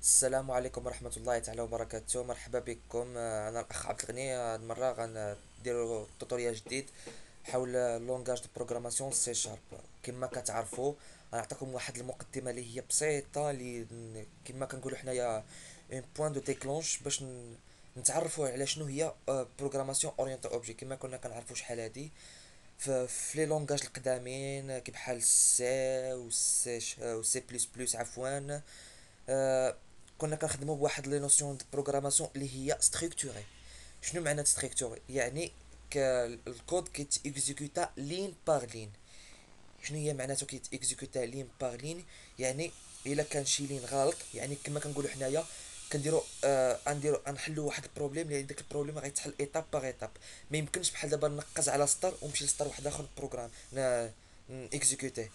السلام عليكم ورحمة الله تعالى وبركاته. مرحبا بكم. أنا الأخ عبد الغني. هاد المرة غنديرو توتوريال جديد حول لونغاج دو بروغراماسيون سي شارب. كما كتعرفوا غنعطيكم واحد المقدمة اللي هي بسيطة، اللي كما كنقولوا حنايا اون بوين دو ديكلونش باش نتعرفوا على شنو هي بروغراماسيون اورينتي اوبجي. كما كنا كنعرفوا شحال هادي في لي لونغاج القدامين كي بحال سي و سي بلس بلس عفوا. آه، كنا كنخدموا بواحد لي نوسيون دو بروغراماسيون اللي هي ستركتوري. شنو معنى ستركتوري؟ يعني الكود كيتيكزيكوتا لين باغ لين. شنو هي معناته كيتيكزيكوتا لين باغ لين؟ يعني الا كان شي لين غلط، يعني كما كنقولوا حنايا كنديروا نحلوا واحد البروبليم، لان داك البروبليم غيتحل ايتاب باغ ايتاب. ما يمكنش بحال دابا نقز على سطر ونمشي لسطر واحد اخر بروغرام اكزيكوتيه،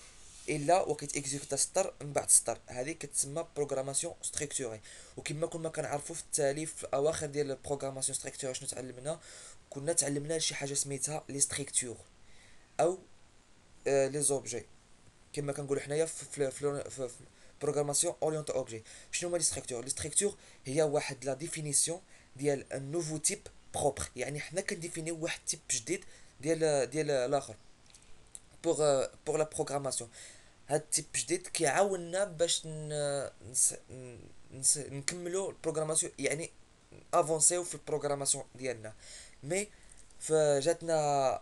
الا وكيت اكزيكوتا سطر من بعد سطر. هذه كتسمى بروغراماسيون ستركتوري. وكما كنا كنعرفوا في التالي في اواخر ديال البروغراماسيون ستركتوري شنو تعلمنا؟ كنا تعلمنا شي حاجه سميتها لي ستركتور او لي زوبجي. كما كنقولوا حنايا في بروغراماسيون اورينتي اوبجي. شنو هما لي ستركتور؟ لي ستركتور هي واحد لا ديفينيسيون ديال ان نوفو تيب بروبر. يعني حنا كنديفينيو واحد تيب جديد ديال الاخر بوغ لا بروغراماسيون. هاد التيب جديد كيعاوننا باش نكملوا البروغراماسيون، يعني افونسيو في البروغراماسيون ديالنا. مي فجاتنا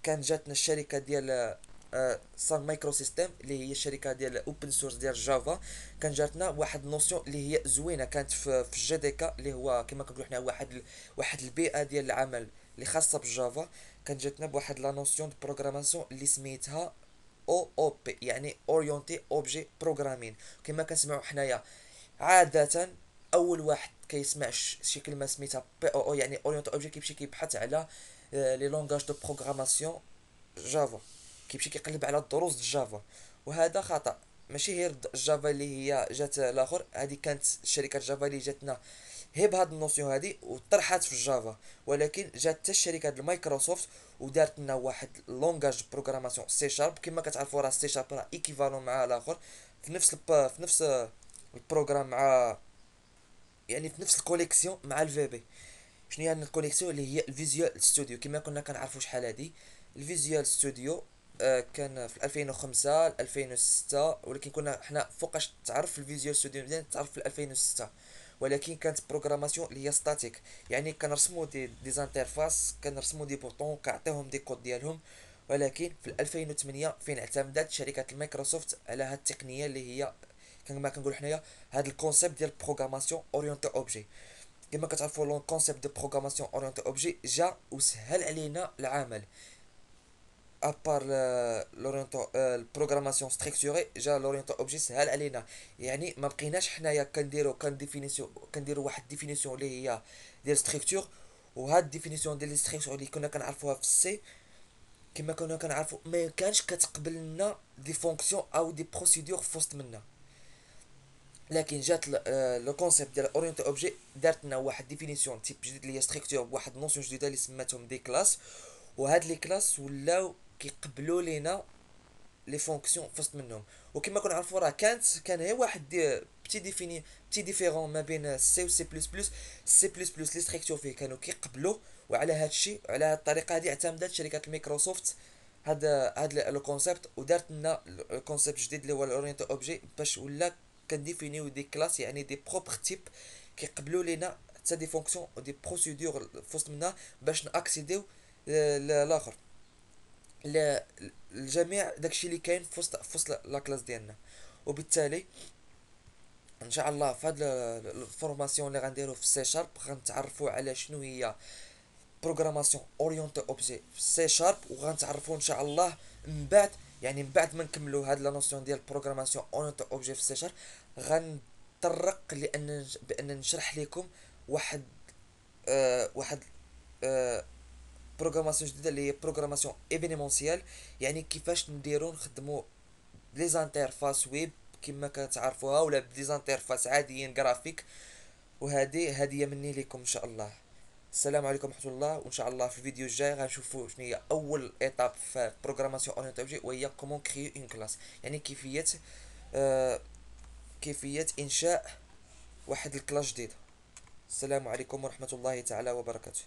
كان جاتنا الشركه ديال سان مايكرو سيستيم اللي هي الشركه ديال اوبن سورس ديال جافا. كان جاتنا واحد النوسيون اللي هي زوينه، كانت في الجي دي كا اللي هو كما كنقولوا حنا واحد البيئه ديال العمل اللي خاصه بالجافا. كان جاتنا بواحد لا نوسيون دو بروغراماسيون اللي سميتها او او بي، يعني اورينتي اوبجي بروغرامين. كما كنسمعوا حنايا عاده اول واحد كيسمع شي كلمه سميتها بي او او يعني اورينتي اوبجي كيمشي كيبحث على لي لونغاج دو بروغراماسيون جافا، كيمشي كيقلب على الدروس د جافا. وهذا خطا. ماشي غير جافا اللي هي جات الاخر، هذه كانت شركه جافا اللي جاتنا هي بهاد النوسيون هادي وطرحات في الجافا. ولكن جات حتى الشركه ديال مايكروسوفت ودارت لنا واحد لونغاج بروغراماسيون سي شارب. كما كتعرفوا راه سي شارب راه ايكيفالون مع الاخر في نفس البروغرام مع، يعني في نفس الكوليكسيون مع الفي بي. شنو هي يعني الكوليكسيون؟ اللي هي الفيزيوال ستوديو. كما كنا كنعرفوا شحال هادي الفيزيوال ستوديو كان في 2005 2006، ولكن كنا حنا فوقاش تعرف الفيزيوال ستوديو مزيان تعرف في 2006. ولكن كانت بروغراماسيون اللي هي ستاتيك، يعني كنرسموا دي زانترفاس، كنرسموا دي بوطون كنعطيهم دي كود ديالهم. ولكن في 2008 فين اعتمدت شركه مايكروسوفت على هاد التقنيه اللي هي كما كنقول حنايا هاد الكونسيبت ديال بروغراماسيون اورينتي اوبجي. كما كتعرفوا لون كونسيبت دو بروغراماسيون اورينتي اوبجي جا وسهل علينا العمل. ابار لورينتو البروغراماسيون ستركتوري جا لورينتو اوبجي سهل علينا. يعني ما بقيناش حنايا كنديروا واحد ديفينيسيون اللي هي ديال ستركتور. وهاد ديفينيسيون ديال ستركتور اللي كنا كنعرفوها في السي، كما كنا كنعرفوا ما كانش كتقبل لنا دي فونكسيون او دي بروسيدور في وسط منا. لكن جات لو كونسيبت ديال اورينتي اوبجي دارت لنا واحد ديفينيسيون تيب جديد اللي هي ستركتور بواحد نوسيون جديده اللي سماتهم دي كلاس. وهاد لي كلاس ولاو كيقبلوا لينا لي فونكسيون فاست منهم. وكما كنعرفوا راه كان هي واحد بتي ديفيرون ما بين سي و سي بلس بلس. سي بلس بلس لي ستركتور فيه كانوا كيقبلوا، وعلى هاد الشيء على هاد الطريقه هذه اعتمدت شركه مايكروسوفت هاد لو كونسيبت ودارت لنا الكونسيبت جديد اللي هو الاورينتي اوبجي باش ولا كنديفينيو دي كلاس، يعني دي بروبر تيب كيقبلوا لينا حتى دي فونكسيون ودي بروسيدور فوسط منها باش ناكسيديو لاخر الجميع داكشي اللي كاين في وسط لا كلاس ديالنا. وبالتالي ان شاء الله في هاد الفورماسيون اللي غنديرو في سي شارب غنتعرفوا على شنو هي بروغراماسيون اورينتي اوبجي في سي شارب. وغنتعرفوا ان شاء الله من بعد، يعني من بعد ما نكملوا هاد لا نوسيون ديال بروغراماسيون اورينتي اوبجي في سي شارب غنطرق بان نشرح لكم واحد واحد آه بروغراماسيون جديده اللي هي بروغراماسيون ايفينيمونسيال. يعني كيفاش نديرو نخدمو لي زانترفاس ويب كما كتعرفوها، ولا بدي زانترفاس عاديين جرافيك. وهذه مني لكم ان شاء الله. السلام عليكم ورحمه الله. وان شاء الله في الفيديو الجاي غنشوفوا شنو هي اول ايتاب في بروغراماسيون اورينتي اوبجي، وهي كومون كريي اون كلاس، يعني كيفيه انشاء واحد الكلاس جديد. السلام عليكم ورحمة الله تعالى وبركاته.